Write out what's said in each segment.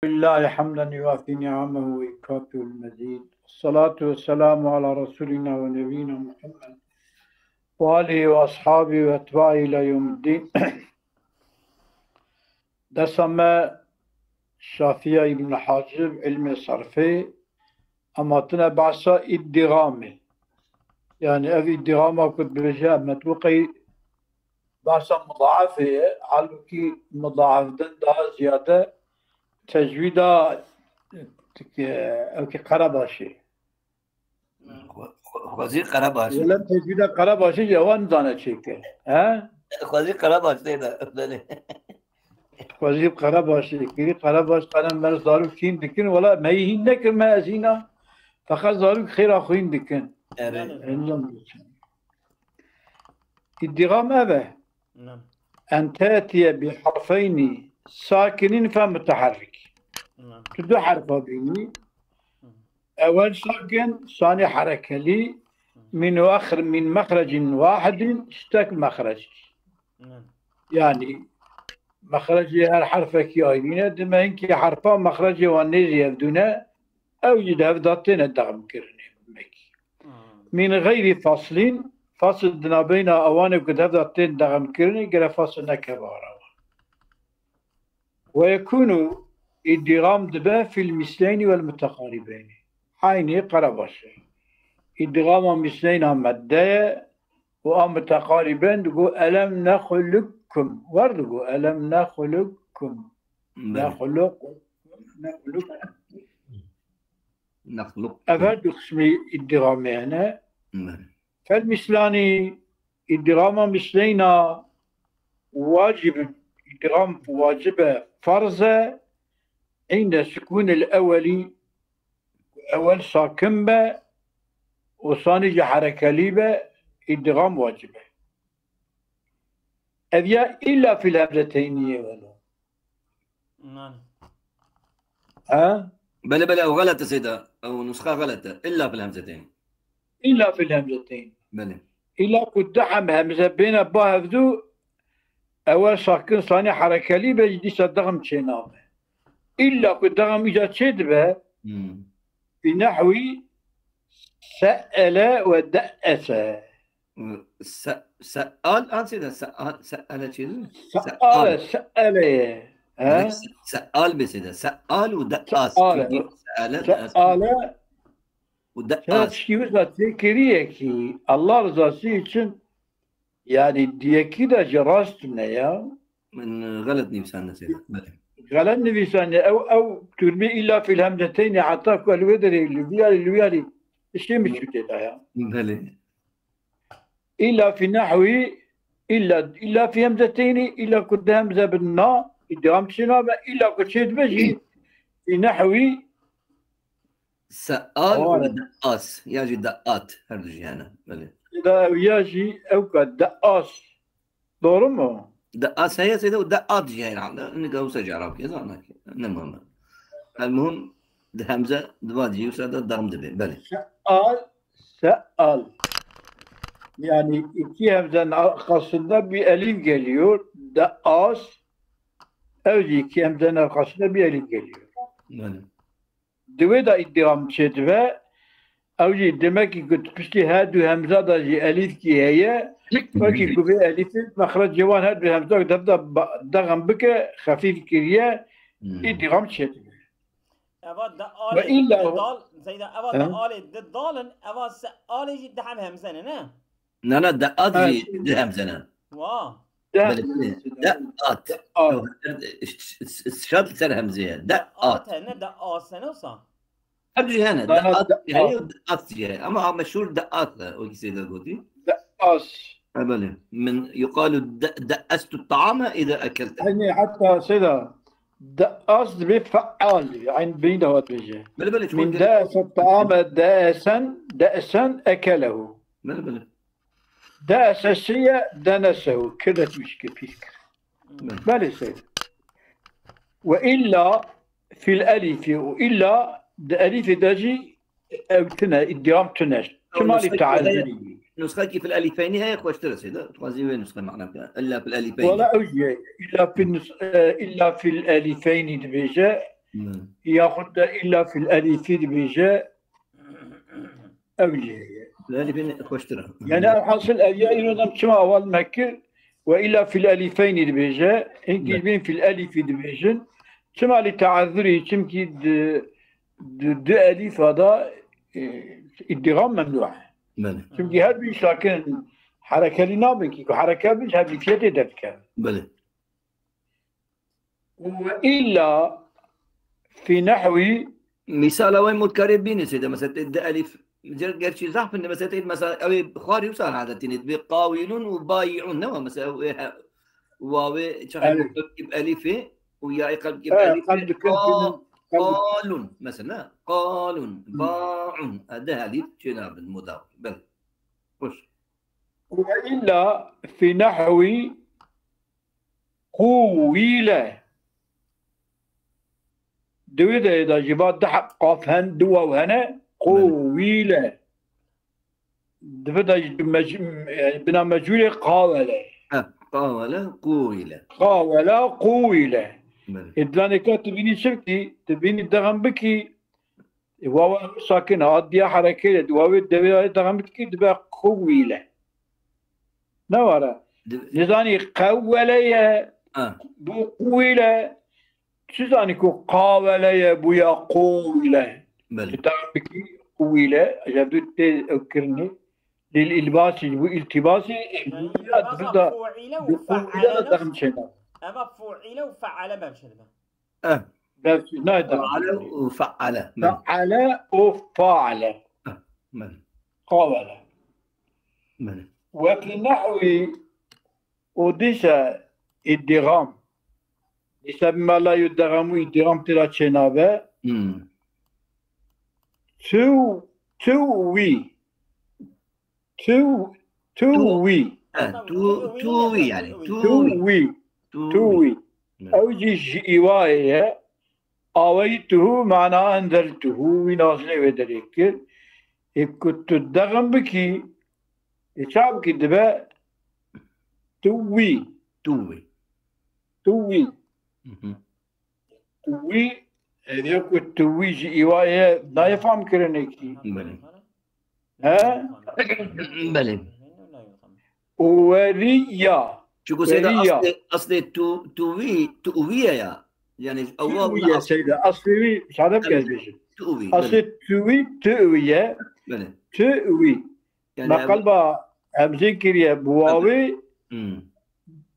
لله حمدا يوافي نعمه ويكافئ المزيد. الصلاة والسلام على رسولنا ونبينا محمد وآله وأصحابه وأتباعه إلى يوم الدين. دسمة شافية ابن حاجب علم صرفي أماتنا بعصا ادغامي، يعني أبي ادغامة كنت برجاء متوقي بعصا مضاعفة علوكي مضاعف دندا زيادة تجويدا أو قراباشي خوزی قراباش ولم تجويدا قراباشي جوان دانا شيكه ها خوزی قراباش دیده بله وزير قراباشي كيري قراباش قلم من زارو كين دكن ولا ما يهين نكر ما أزينا فقط زارو خير أخوين دكن علم الدغام أبه نعم أن تأتي بحرفين ساكنين فمتحرك نعم تدو حرفا بيني أول ساكن ثاني حركة لي من آخر من مخرج واحد اشتك مخرج، نعم يعني مخرجي هالحرفة كياينة دما إنكي حرفا مخرجي والنيزي يبدونا أو يدهف داتين الدغم كرني مكي من غير فصل دنا بين أواني وكدهف داتين دغم كرني قرى فصل نكبارا ويكون الدغام دبا في المثلين والمتقاربين حيني قرباشي الدغام مثلين مدايا وأم متقاربين تقول ألم نخلقكم وردقو ألم نخلقكم نخلقكم نخلق أفاد قسمي الدغامي أنا فالمثلاني الدغام مثلينا واجب الدغام واجبة فرزة عند سكون الأولي أول ساكنبة وصانج حركة ليبة الدغام واجبة أذيا إلا في الهمزتين ولا نعم ها بلا بلا أو غلطة سيدة أو نسخة غلطة إلا في الهمزتين إلا في الهمزتين بلا إلا كنت دعم همزة بين باهذو أول ساكن صانع حركة ليبة جدي صدقم تشينامه إلا كنت دعم إجا تشدبه في نحو سأل ودأس سأل سيدة سأل شيء سأل ها سأل بسيدة سأل ودقاس سأل ودقاس شيء ذاتي كريه كي الله رضاسي için yani diyeki de jarastına ya من غلط نيفسان سيدة بلا غلط نفساني أو ترمي إلا في الهمزتين عطاك الودري اللي الشيء مش كده يا بلا إلا في نحو إلا في همزتين إلا كنت همزة بالنا إدغام سنابة إلا كنت شيء بجي في نحو سأل ودقاس يجي دقات هرجي أنا بلا إذا يجي أو كدقاس دورمو دقاس هي سيدة ودقات جي هنا نقول سجارة كذا أنا المهم ده همزة دواجي وسادة ضرم دبي بلا سأل yani iki hemzenin arkasında bir elif geliyor. Da'as evli iki hemzenin arkasında bir elif geliyor. بلا Dve da iddiam çedve evli demek ki pişki her du hemze da elif ki heye belki kubi elifin mahraç cevan her du hemze da dağım bike hafif kiriye iddiam çedve. أبا دال وإلا دال زي ده أبا دال الدال أبا سأل يجي دحم همزة نه لا دقات جي ده همزة واه دقات شرط سر همزة دقات هنا دقات هنا صح أرجي هنا دقات هي دقات جي أما مشهور دقات وكيسيدا قولي دأس أبدا من يقال دأست الطعام إذا أكلته يعني حتى سيدا دأس بفعال يعني بينه وبينه بلا بلا من دأس الطعام دأسا أكله بلا بلا دأس الشيء دنسه كذا مشكلة فيك بل سيد وإلا في الألف وإلا الألف داجي أو تنا الدرام تناش كما تعالى نسخة في الألفين هي خوش ترى سيدة تقازي وين نسخة معنا إلا في الألفين ولا أوجه إلا في الألفين دبيجة ياخذ إلا في الألف دبيجة أوجه الألفين خوشترا يعني حاصل الألياء إنه شما أول مكر وإلا في الألفين دبيجة إنك بين في الألف دبيجن شما لتعذري شمكي د ألف هذا ادغام ممنوع شمكي هاد بيش لكن حركة لنابك حركة بيش هاد بيشيت دفكا بله وإلا في نحو مثال وين متقارب بين سيدا مثلا د ألف غير شيء صح إن مثلا أو خاري وصار هذا تني قاوين وبايعون نوا مثلا واو شغل ألف ويا قلب ألف قالون مثلا قالون باع هذا ألف جناب المضاف بل وش وإلا في نحو قويلة دويدة إذا جبات دحق قافهن دوا وهنا قويلة دفدا بنا مجهولة قاولة قاولة قويلة قاولة قويلة إذا تبيني شركي تبيني دغم بكي واو ساكن هادية حركة واو دغم بكي دبا قويلة نوارا نزاني قولة قويلة شزاني كو قاولة بويا قويلة دغم بكي قويلة جابدو تذكرني للإلباسي والالتباسي بدا قويلة دغم شنا أما فعيلة وفعلة ما بشدنا بس فعلة وفعلة فعلة وفعلة قاولة وفي نحو وديش الدغام ديش بما لا يدغم الدغام تلا شنابه توي يعني توي أوجي إيواية أويته معنى أنزلته ونازله ودريك كنت الدغم بكي يشعب كدبا توي هذا كنت توي جي إيواية لا يفهم كرنيكي ها بلي وريا شو سيدا أصل توي يا يعني أول يا سيدا أصلي مش عارف كيف أصل توي ما قلبها همزة كريه بواوي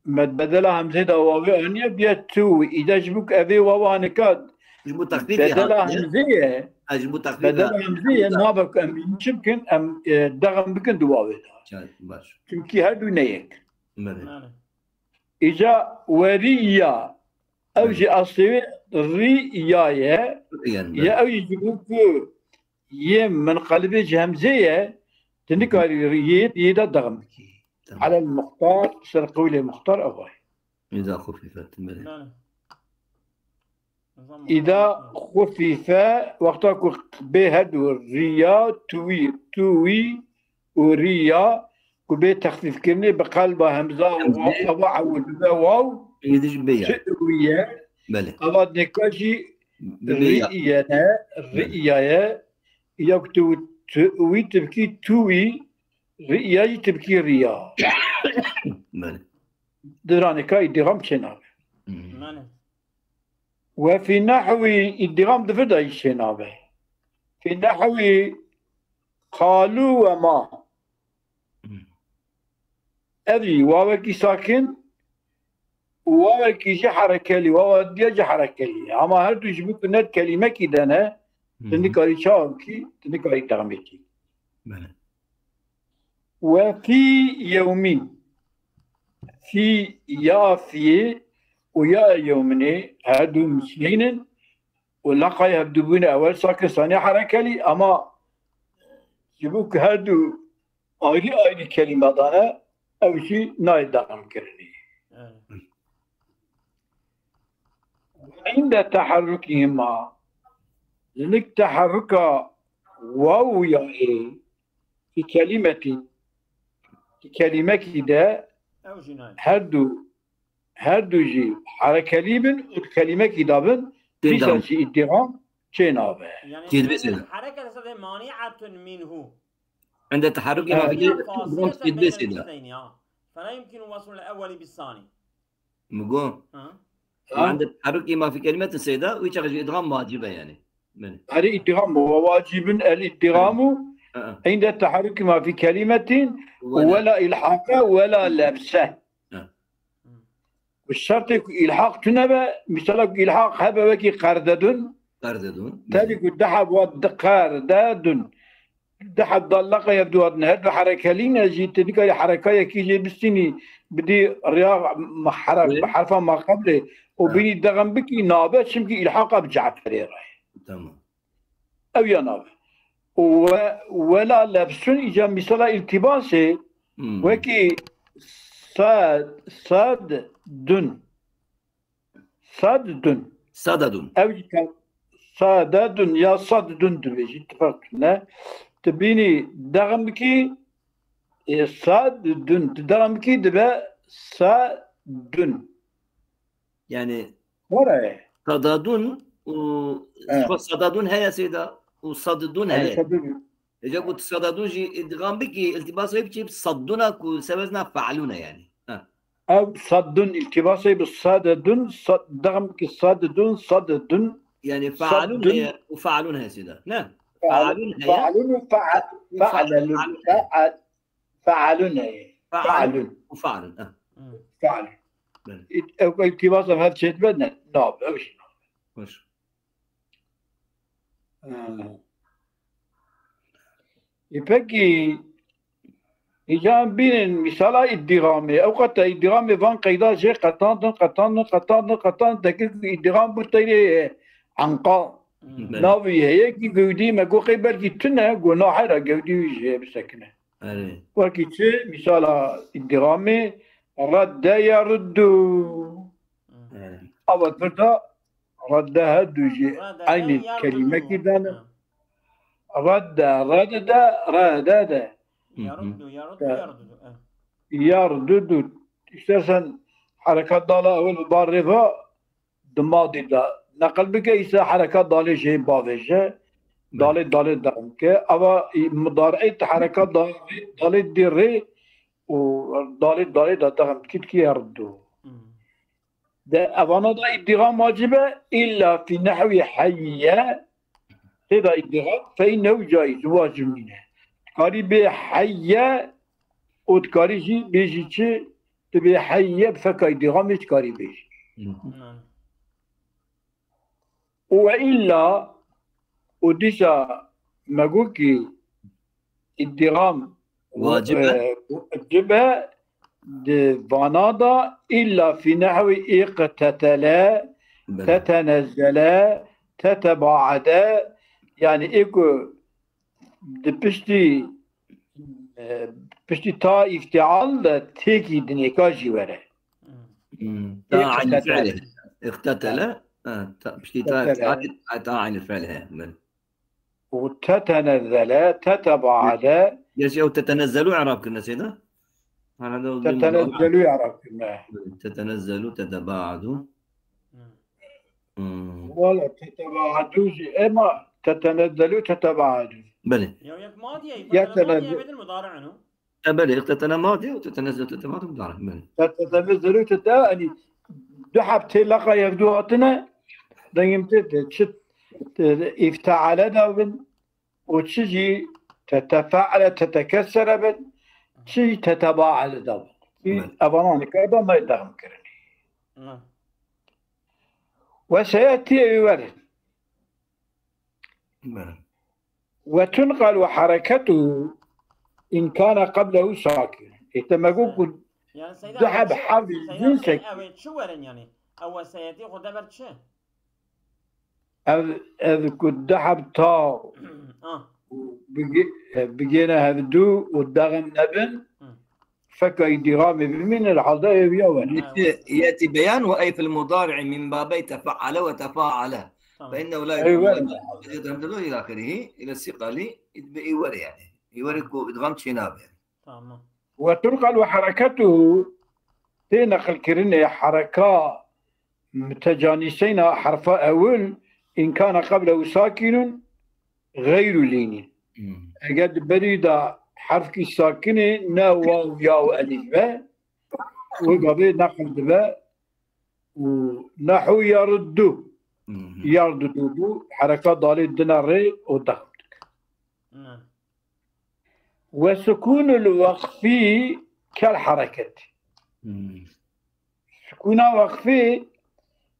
ما بدلها همزة دواوي أني بيا توي إذا جبك أبي واوانكاد بدلها همزة بدلها همزة نابك أم يمكن أم دغم بكن دواوي çünkü her neyek. İca veriya evci asli riyaya ya evci bu yem من قلبه همزية تنكر يدا دغم على المختار سرقوا لي مختار أبوي إذا خففت إذا خفف وقتك بهد الريا توي وريا كبيت تخفيف كني بقلبه همزة وواو والواو يدش بيا توية أباد نكاشي رئية يكتو توي تبكي توي رئية تبكي ريا درانكا يدغم شناب وفي نحو الدغام دفدا الشنابه في نحو قالوا وما أدري واوكي ساكن واوكي حركة لي واودي حركة لي أما هل تجيبك نت كلمة كده أنا تنكاري شاوكي تنكاري دغمتي وفي يومين في يافي ويا يومني هادو مسلين ولقى يبدون أول ساكن ثاني حركة لي أما جبوك هادو آيري كلمات أنا أو شيء نايدام كرني عند تحركهما لنك تحرك واو يا في كلمة كده هادو جي حركة ليبن والكلمة كده ديسا شي ادغام شنابه يعني تيد بسيدة الحركة تصير مانعة منه عند التحرك ما في فاصلة تيد بين بسيدة المثلين فلا يمكن وصل الأول بالثاني مقول وعند التحرك ما في كلمة سيدة ويشغل إدغام واجبة يعني هذه ادغام هو واجب الادغام عند التحرك ما في كلمة ولا إلحاق ولا لبسة والشرط إلحاق تنبى مثلا إلحاق هذا وكي قرددون تالي دحب قرددون دحب ضلق يبدو أن هذا حركة لين جيت تلك حركة يكي جبستني بدي رياض حرفا ما قبله وبيني دغم بكي نابت شمكي إلحاق بجعفر تمام أو يا نابت ولا لبسون إجا مثلا التباسي وكي صاد دن أو صاد يا صاد دن تبيجي اتفقنا تبيني دغمكي صاد دن دغمكي دبا صاد دن يعني ورا صدادون صدادون هي يا سيدة وصددون هي إذا قلت صدادون جي إدغام بكي التباس يبكي صدونا سبزنا فعلونا يعني أو صدن التباسي بالصاددن دغمكي صددن يعني فعلون هي وفعلون هي سيدة نعم فعلون هي فعلون هي فعلون وفعلون فعلون التباس هذا الشيء بدنا نعم وش يبقى إجام بين مثال الدرامي أو قط الدرامي فان قيدا شيء قطان تكيف الدرام بتيري عنقا ناوي هي كي جودي ما جو خبر كي تنا جو ناحرة جودي وجه بسكنة وكي شيء مثال الدرامي رد يرد أو ترى رد هدوجي عين الكلمة كده رد يردد إسترسن حركات ضالة والمبارفة دماغي دا نقل بك إسا حركات ضالة شيء بافشة ضالة دامك أما مضارعة حركات ضالة ديري وضالة دام كي يردو ده أبانا دا إدغام واجبة إلا في نحو حية هذا إدغام فإنه جائز واجب منه قريب حية وتكاري جي بيجي شيء تبي حية بفكا إدغام تكاري بيجي وإلا وديسا مقولكي إدغام واجبة فانادا إلا في نحو اقتتلا تتنزلا تتباعدا يعني إيكو بشتي تا افتعال تيكي دنيكاجي ورا تا عين فعله اقتتلا بشتي تا عين فعلها وتتنزلا تتباعدا يس او تتنزلوا اعراب كنا سيدا تتنزلوا يعرف كنا تتنزلوا تتباعدوا ولا تتباعدوا اما تتنزلوا تتباعدوا بلى يومك ماضية يتنزل بدل مضارع عنه بلى تتنزل ماضي وتتنزل تتباعدوا مضارع بلى تتنزلوا يعني دحب تلقى يبدواتنا دايم تشت افتعل دابن وتشجي تتفاعل تتكسر بن شي تتباعل دابن في أبانانك أيضا ما يدغم كرني وسيأتي يورد وتنقل حركته إن كان قبله ساكن يتمقوك ذهب حرف جنسك شو يعني أول سيأتي خد برد شيء أذكر ذهب تا بقينا هبدو والدغم نبن فكا إدغام بمن العضايا بيوان يأتي بيان وأي في المضارع من بابي تفعل وتفاعل فإنه لا يدغم إلى آخره إلى الثقل يوري يعني يوريكو إدغام شناب يعني وتنقل حركته تنقل كرنة حركة متجانسين حرف أول إن كان قبله ساكن غير لين أجد بريدا حرف كي ساكنة نا واو يا وألف باء وقبل نقل باء ونحو يردو يردو حركة ضالي الدناري ودخلتك وسكون الوقفي كالحركة سكون وقفي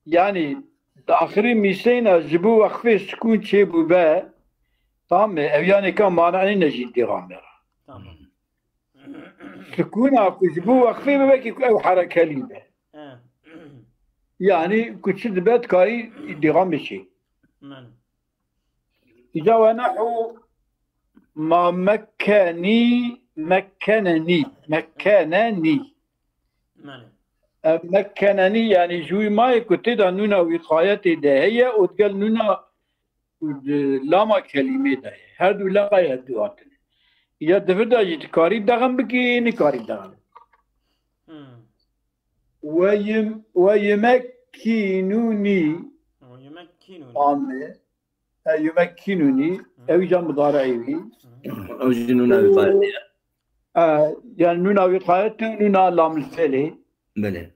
يعني آخرين ميسينا جبو وقفي سكون شيبو باء تمام يعني كان معنى نجي دغامر سكون اكو جبو وقفي ببكي او حركه ليبه يعني كنت بات كاري دغام شيء اذا ونحو ما مكنني مكنني يعني جوي ما كنت نونا وقايتي دهيه وتقال نونا لاما كلمه ده هادو لا يهدو يا دفدا يتكاري دغم بكي نكاري دغم ويمكنوني يمكنوني او جنب مضارعي او جنونا وقايتي يعني نونا وقايتي نونا لام الفعل بلى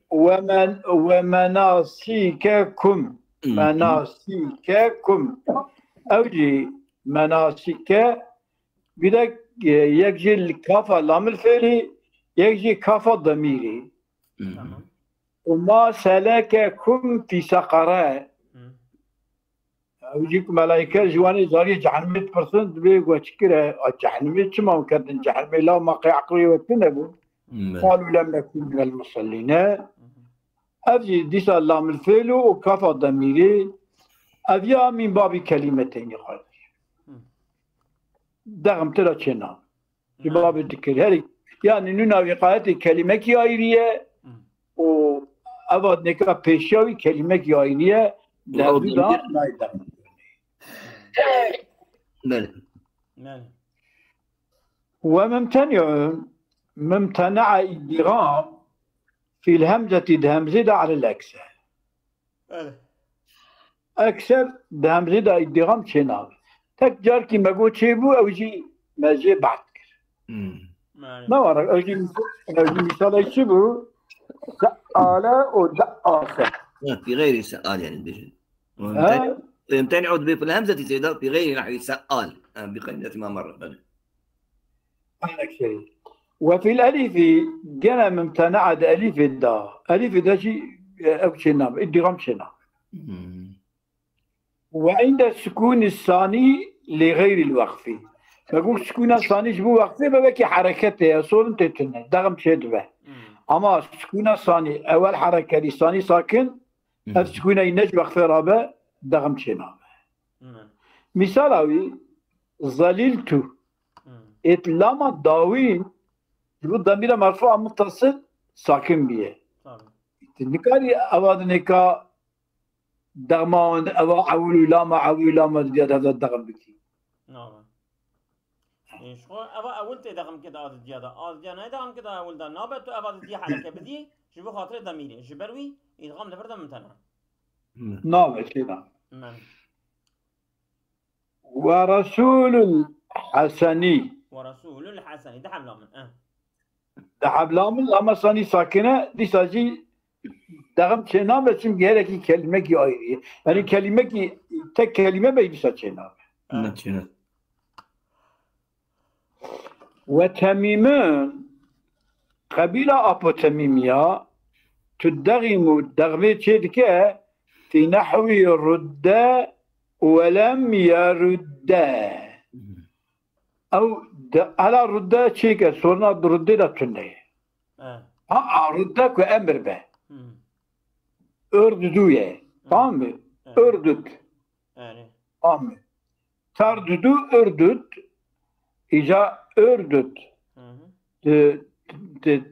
ومناسككم أوجي مناسك بدك يجي الكافة لام الفعلي يجي كافة ضميري وما سلككم في سقراء أوجيك ملايكة جواني زاري جهنمية برسنت بيقوا تشكرا جهنمية شما وكذا جهنمية لا ما عقلي وتنبو قالوا لم نكن من المصلين أفجي ديسا لام الفعل وكافة ضميري أفيا من باب كلمتين خالص دغم تلا شنا في باب الذكر هذي يعني نونا وقاية كلمة كيايرية و أفاد نكا بيشاوي كلمة كيايرية دغم وممتنع الدغام في الهمزة دهمزة على الأكثر أكثر دهمزة الدغام شناب تكجار كي ما قلت شيبو أو جي ما جي بعد ما ورق أو جي مثال شيبو سألة أو دقاسة في غير سأل يعني بيجي يمتنع في الهمزة سيدا في غير نحو سأل بقيمة ما مر أكثر وفي الألف جنا ممتنع ألف دا ألف دا شيء أو شناب الدغام شناب وعند السكون الثاني لغير الوقف فقول السكون الثاني جبو وقفي ببكي حركته أصول تتنى دغم شدبه أما السكون الثاني أول حركة الثاني ساكن السكون ينج وقفي رابع دغم شناب مثالاوي ظللت إتلام الداوين يقول ضمير مرفوع متصل ساكن بيه نكاري أواد نكا دغمان أو عول لاما زيادة هذا الدغم بكي نعم شو أول تدغم كده أز زيادة دغم كده أول ده نابت تو أواد دي حركة بدي شو خاطر ضميري جبروي يدغم لفرد ممتنع نابت كده ورسول الحسني ده حبلامن ده حبلامن أما ثاني ساكنة دي ساجي دغم چنام بچم گهره کی کلمه کی آیریه یعنی کلمه کی تک کلمه بیسا چنام و تمیمون قبیله اپو تمیمیا تدغم دغمه چه دکه في نحو رد ولم يرد او على رد چه سورنا رد لا تنه رد کو امر به ördüdüye tamam mı? Ördüt tamam mı? Tardüdü ördüt İca ördüt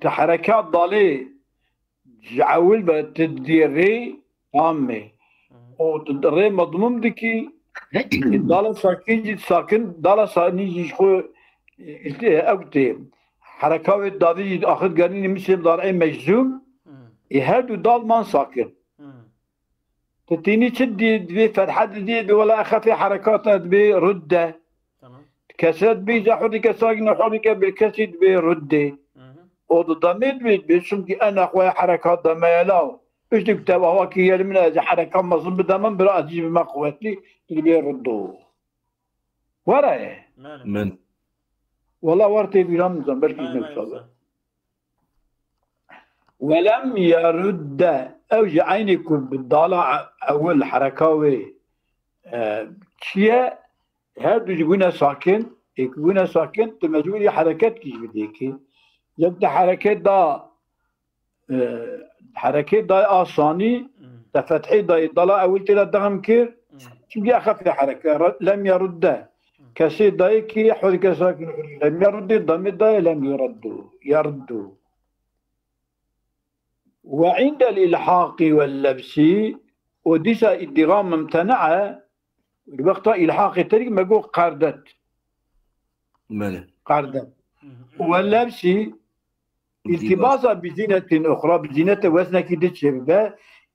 harekat dalı cavul ve tediri tamam mı? O re madmumdu ki dala sakin dala sani şu evde harekat dalı ahir gelini mislim dar meczum هادو دالمان ساكن تتيني تدي دبي فتحة دي ولا أخفي حركاتها دبي ردة تمام كسرت بي إذا حركة ساكنة حركة بالكسر دبي ردة وضميت بي شمكي أنا أخويا حركات ضميلاو إيش تكتب هواكي يلمنا إذا حركة مصر بدمن برأسي بما قوتي دبي ردو ورا من والله ورتي في رمضان بلكي نفسه ولم يرد أوجه عينكم بالضالع أول حركاوي شيء هادو يقولنا ساكن يقولنا ساكن تمجولي حركات كيش بديكي جبت حركات دا آساني تفتحي دا الضالع أول تلا دغم كير تبقي أخف حركة لم يرد كسي دايكي حركة ساكن لم يرد الضم دا لم يردوا وعند الإلحاق واللبس وديس ادغام ممتنعة الوقت إلحاق التريق ما يقول قاردت قاردت واللبس التباسا بزينة أخرى بزينة وزنة كدتش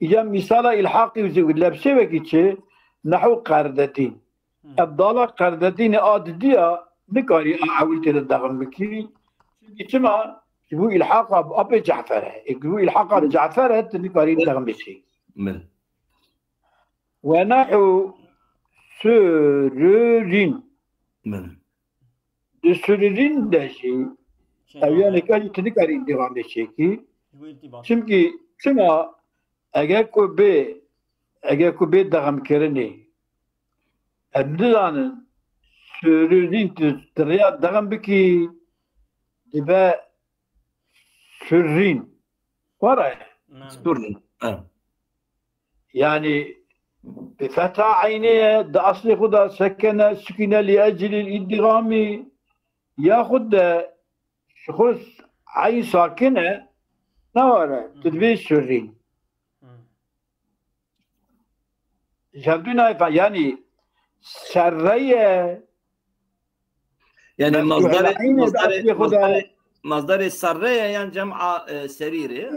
إذا مثال إلحاق واللبس وكدتش نحو قاردتين الضالة قاردتين آددية نكاري أعولت للدغم بكي كما يقول إلحاق أبي جعفر يقول إلحاق بجعفر تنكاري لغم بشيء ونحو سرورين سرورين ده شيء أو يعني كان تنكاري لغم بشيء شمكي كما أجاكو بي دغم كرني أبدان سرورين ترياد دغم بكي تبا سرين ورا سرين يعني بفتح عينيه ده أصل خدا سكنة لأجل الادغام ياخد شخص عين ساكنة نورا تدبير سرين جابدونا يعني سرية يعني مصدر السرية يعني جمع سريرة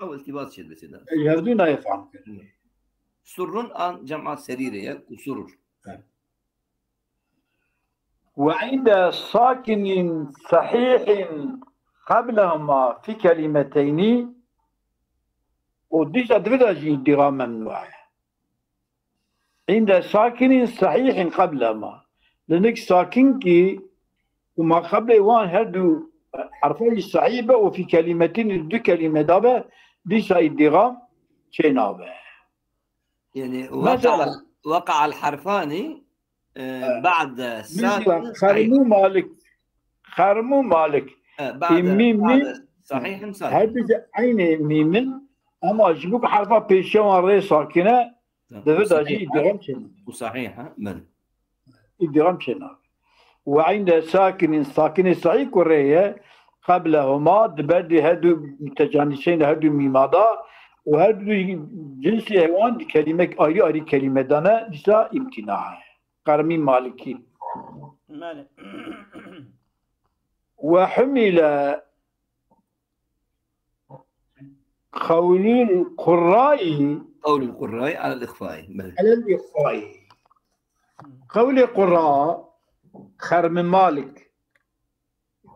أو التباس شد بس ده يهردونا يفهم سر عن جمع سريرة وسرر وعند ساكن صحيح قبلهما في كلمتين وديش أدرجي ادغام ممنوع عند ساكن صحيح قبلهما لأنك ساكن كي وما قبل وان هدو حرفي الصعيبة وفي كلمتين دو كلمة دابة ليس ادغام شينابة يعني وقع الحرفان بعد ساكن خرمو مالك بعد صحيح صحيح هذا عين ميم اما اجبوك حرفها بيشون ري ساكنه ده اجي ادغام شينابة وصحيح من ادغام شينابة وعند ساكن صحيح كورية قبلهما دبدي هادو متجانسين هادو ميمادا وهادو جنس حيوان كلمة آري كلمة دانا لسا امتناع قرمي مالكي وحمل قول القراء على الإخفاء قول القراء خرم مالك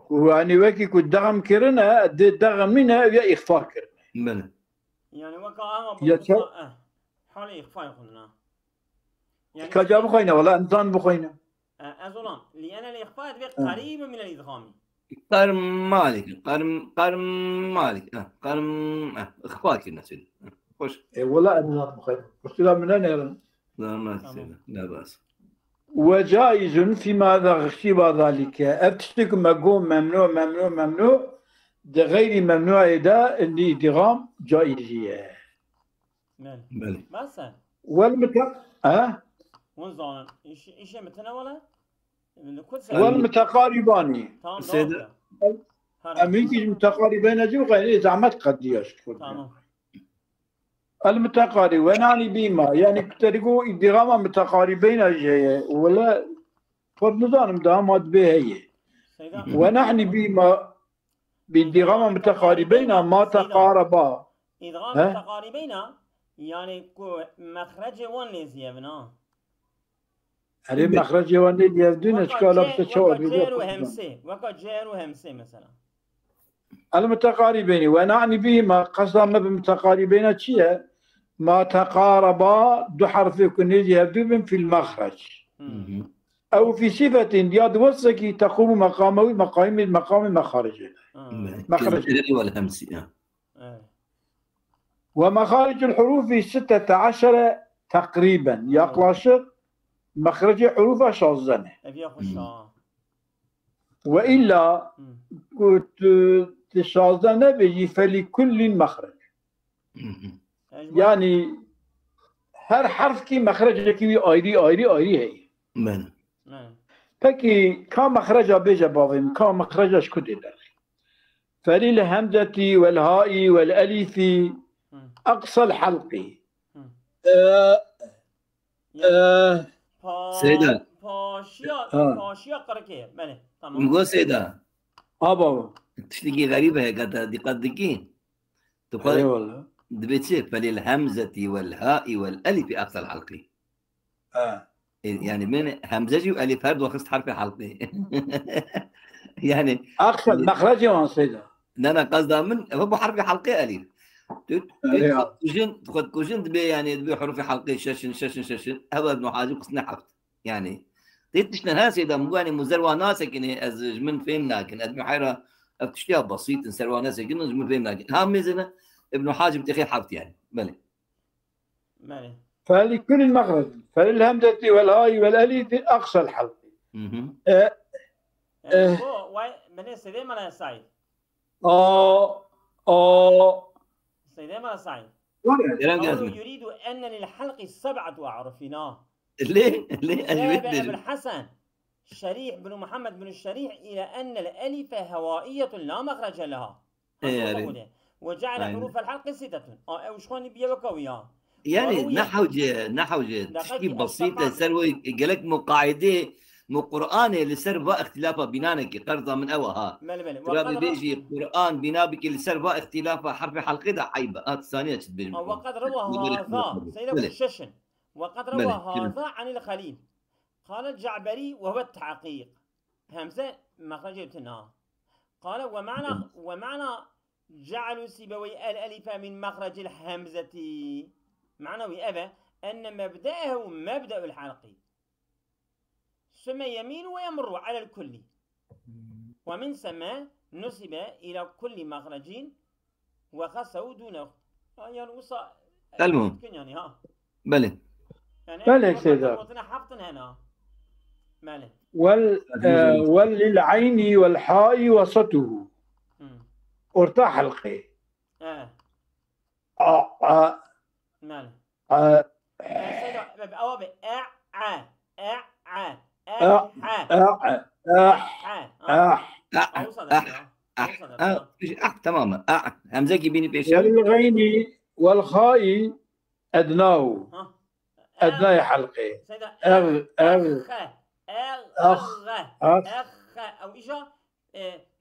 واني وكي كنت دغم كرنا دغم منها يا إخفاء كرنا يعني وقع حالي إخفاء قلنا يعني كجا بخينا ولا إنسان بخينا أظلم لأن الإخفاء قريب من الإدغام قرم مالك إخفاء كنا سيدي خوش ولا إنسان بخينا بس لا من أنا لا ما سيدي لا بأس وجائز فيما غشيبا ذلك أبتشتك مقوم ممنوع ده غير ممنوع ده اللي ادغام جائزية بلى بس وين إيش متناولة والمتقاربان سيدة أميكي متقاربين أجيب غير زعمت قديش المتقارب ونعني بما يعني كتريقو ادغام متقاربين أجيه ولا فرضان دامات به هي ونحن بما بادغام متقاربين ما تقاربا ادغام متقاربين يعني كو مخرج وان ليزيه بنا هل مخرج يواني يبدون اشكال وكا جير وهمسه وكا جير وهمسه مثلا المتقاربين ونعني بهما قصدا ما بمتقاربين شيء ما تقاربا دو حرف كنيز يبدون في المخرج أو في صفة ياد وصكي تقوم مقامه مقام مخارجه مخرج والهمس ومخارج الحروف 16 تقريبا يقلاشق مخرج حروف شازنه وإلا كنت شازنه بيجي فلكل مخرج يعني هر حرف کی مخرج کی آیری هی من فكي كان مخرجها بيجا بابين كان مخرجها كده داخل فللهمزة والهاء والألف أقصى الحلق سيدة پاشیا قركه بله تمام نقول سيدة بابا تشتكي غريبة هيك دي قدكي اي والله دبيتشي فللهمزة والهاء والألف أقصى الحلق يعني من همزجي وألف هرد وخصت حرف حلقي يعني أقصى مخرجها وان سيدة أنا قصدها من هو حرف حلقي ألف تقد كوجن دبي يعني دبي حروف حلقي ششن هذا ابن حاجب قصنا حفت يعني تيتشنا ناس إذا مو يعني مزروا ناس كني أزج من فهمنا كن أدمي حيرة أفتشتيها بسيط نسروا ناس كن من فهمنا كن هم ميزنا ابن حاجب تخي حفت يعني بلي فلكل المخرج فللهمزة والهاء والألف أقصى الحلق من سيدي مالا سعيد سيدي مالا سعيد يريد أن للحلق 7 أعرفنا ليه ذهب أبو الحسن شريح بن محمد بن الشريح إلى أن الألف هوائية لا مخرج لها وجعل حروف الحلق 6 وش خوني بيبكويا يعني نحوجة تشكي بسيطة سروي قالك مقاعدة مو قرآن لسربا اختلافا بنانك قرضا من أوها ترابي بيجي قرآن بنابك لسربا اختلافا حرف حلقة دا عيبة الثانية تتبين وقد روى هذا سيد أبو الششن وقد روى هذا عن الخليل قال الجعبري وهو التحقيق همزة مخرجتنا قال ومعنى جعلوا سيبوي الألف من مخرج الهمزة معنوي أبا أن مبدأه مبدأ الحلق ثم يمين ويمر على الكل ومن ثم نسب إلى كل مخرج وخصه دونه يعني وصى المهم يعني ها بلى بلى سيدة حفظنا هنا ماله وللعين والحاء وسطه ارتاح حلقه ماله تماما همزة بيني بيش والغين والخاء أدناه أدناه حلقه أخ أو إيشا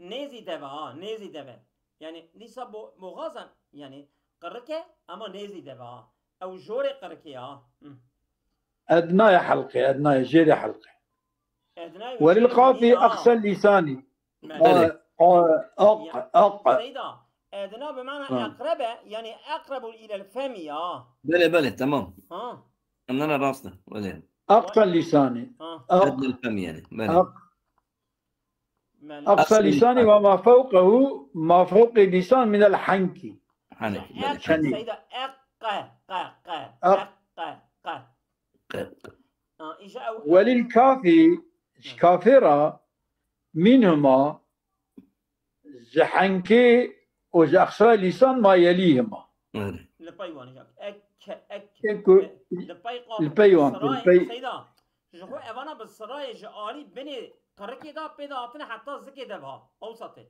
نيزي دبا يعني ليس مغازا يعني قركة أما نيزي دبا أو جوري قركة أدناه حلقه أدناه جيري حلقه وللقاف أقصى اللسان سيدا أدناه بمعنى أقرب يعني أقرب إلى الفم بلى تمام أنا راسنا ولا أقصى اللسان أدنى الفم يعني أقصى اللسان وما فوقه ما فوق اللسان من الحنك سيدا وللكاف كافرة منهما زحنكي وأقصى اللسان ما يليهما البيوان سيدا جو أبانا بالسراي جاري بني قركي دا بيداتنا حتى زكي دبها أوسطه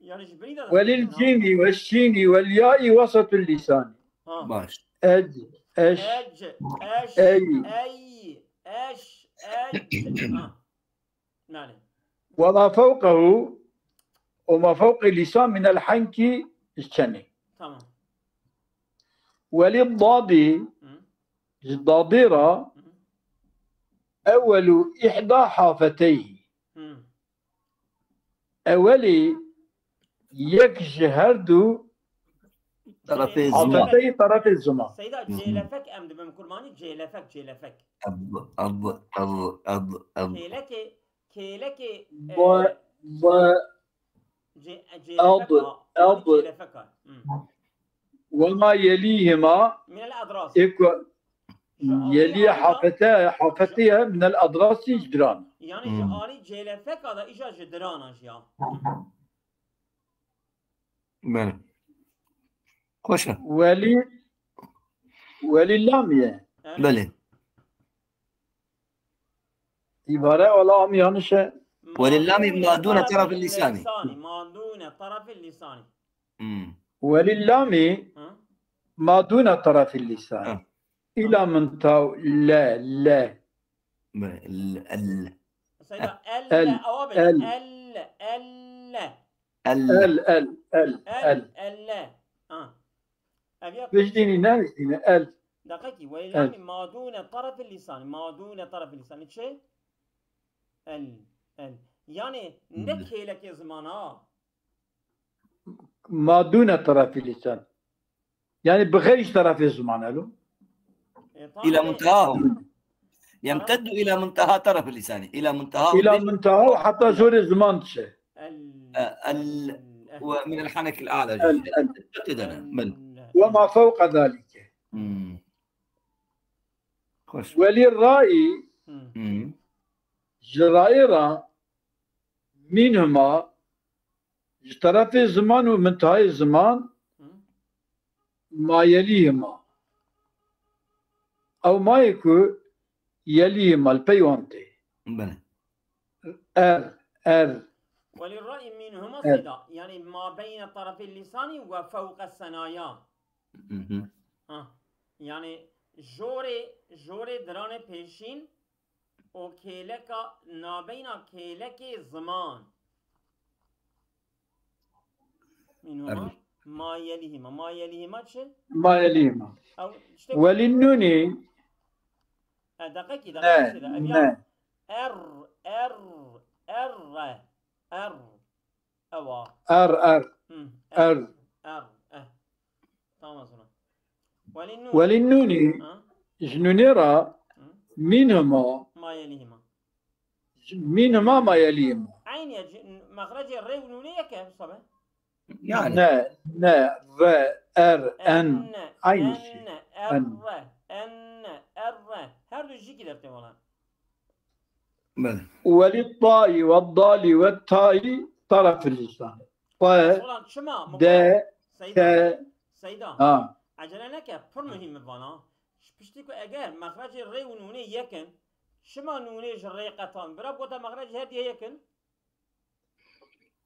يعني جبري دا وللجيم والشين والياء وسط اللسان باش أج مالي وما فوق اللسان من الحنك الشني تمام وللضاد ضادرة أول إحدى حافتيه أولي يكجهردو طرف الزمان حافتي طرف الزمان. سيدا جيلفك أم دبم كرماني جيلفك أب كيلك جيلفك وما يليهما من الأضراس يلي حافتيها من الأضراس جدران. يعني جاري جيلفك هذا إيش جدران أشياء. بله خوشة وللامية بله عبارة ولا أم يانشة وللام ما دون طرف اللسان ما دون طرف اللسان وللام ما دون طرف اللسان إلى منطقة لا ال بجديني نانسينا ال دقيقي وللام ما دون طرف اللسان شيء ال يعني نكي لك زمانا ما دون طرف اللسان يعني بغير طرف الزمان له إلى منتهاه يمتد إلى منتهى طرف اللسان إلى منتهى حتى زور الزمان شيء ومن الحنك الأعلى وما فوق ذلك وللرأي جرائر منهما طرف الزمان ومنتهى الزمان ما يليهما أو ما يكون يليهما البيوانتي وللرأي منهما صدا يعني ما بين طرف اللسان وفوق الثنايا يعني جوري درانه پیشین و کیلکا نابینا کیلک زمان منهما ما يليهما چه؟ ما يليهما وللنوني دقيقي نه تمام وللنوني جنونيرا منهما ما يليهما عين مخرج الري والنونية كيف صبا؟ يعني نا ان عين هر دو جي كده بتمانا وللطاء والضال والتاء طرف اللسان سيدا عجله نكه پر مهم بانا پشتی کو اگر مخرج ری و نونه یکن شما نونه ری قطان برا بوتا مخرج هر دیه یکن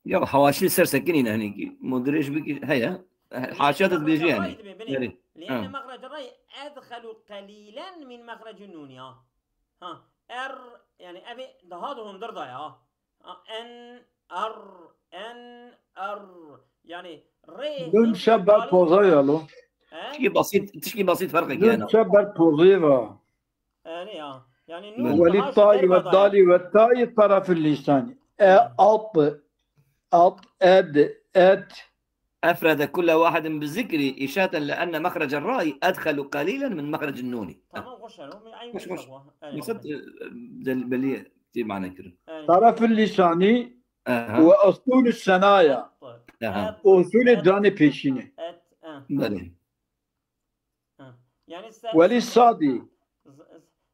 يلا حواشي سرسكنين يعني مدرج بك هيا حاشات بيجي يعني لان مخرج الري ادخل قليلا من مخرج النون ها يعني ابي دهادهم درضايا ان يعني ري دون شبه بوزايا له تشكي بسيط فرقك يعني دون شبه بوزيفا يعني وللطاء والضال والتاء طرف اللسان ات أفرد كل واحد بذكر إشارة لأن مخرج الراء أدخل قليلا من مخرج النون. تمام مش بالبلية دي معنى كده. طرف اللساني وأصول الثنايا وأصول الدراني بيشيني. يعني وللصادي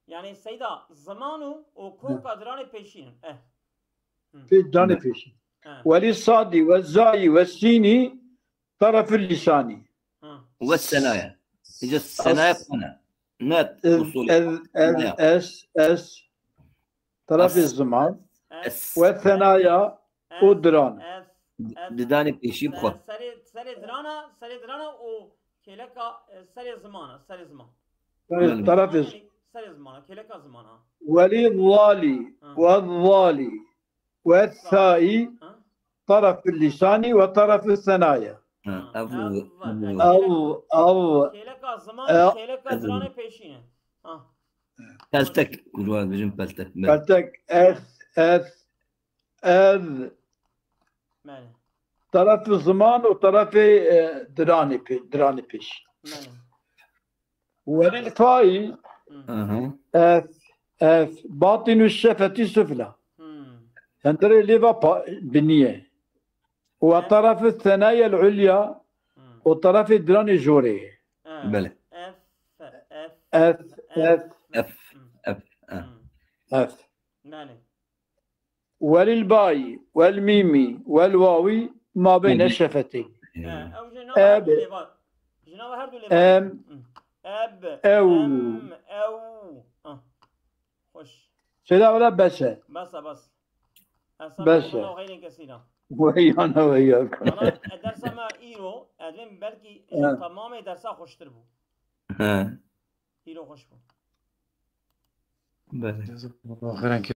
يعني السيدة زمانه وكوكا دراني بيشين في الدراني بيشين وللصاد والزاي والسين طرف اللساني والثنايا يجي الثنايا هنا نات اس طرف الزمان والثنايا ودران دداني بيشي بخو سري درانا وكيلكا سري زمان طرف سري زمان كيلكا زمان وللضالي والضالي والثاء طرف اللسان وطرف الثنايا او كيلك الزمان كيلك دراني بيشينه بلتك كل واحد بيجي بلتك بلتك اذ ماله طرف الزمان وطرف دراني بيش وللفاي باطن الشفة السفلى تنتري ليفا بنية وطرف الثنايا العليا وطرف الدراني الجوري بلى اف ماله وللباي والميمي والواوي ما بين الشفتين او جناب هردو لباي اب او خوش سيدا ولا بس بس بس غير كثيرا ويانا وياك الدرس ما ايرو ادم بلكي تمام درسا خوش تربو ايرو خوش بو بله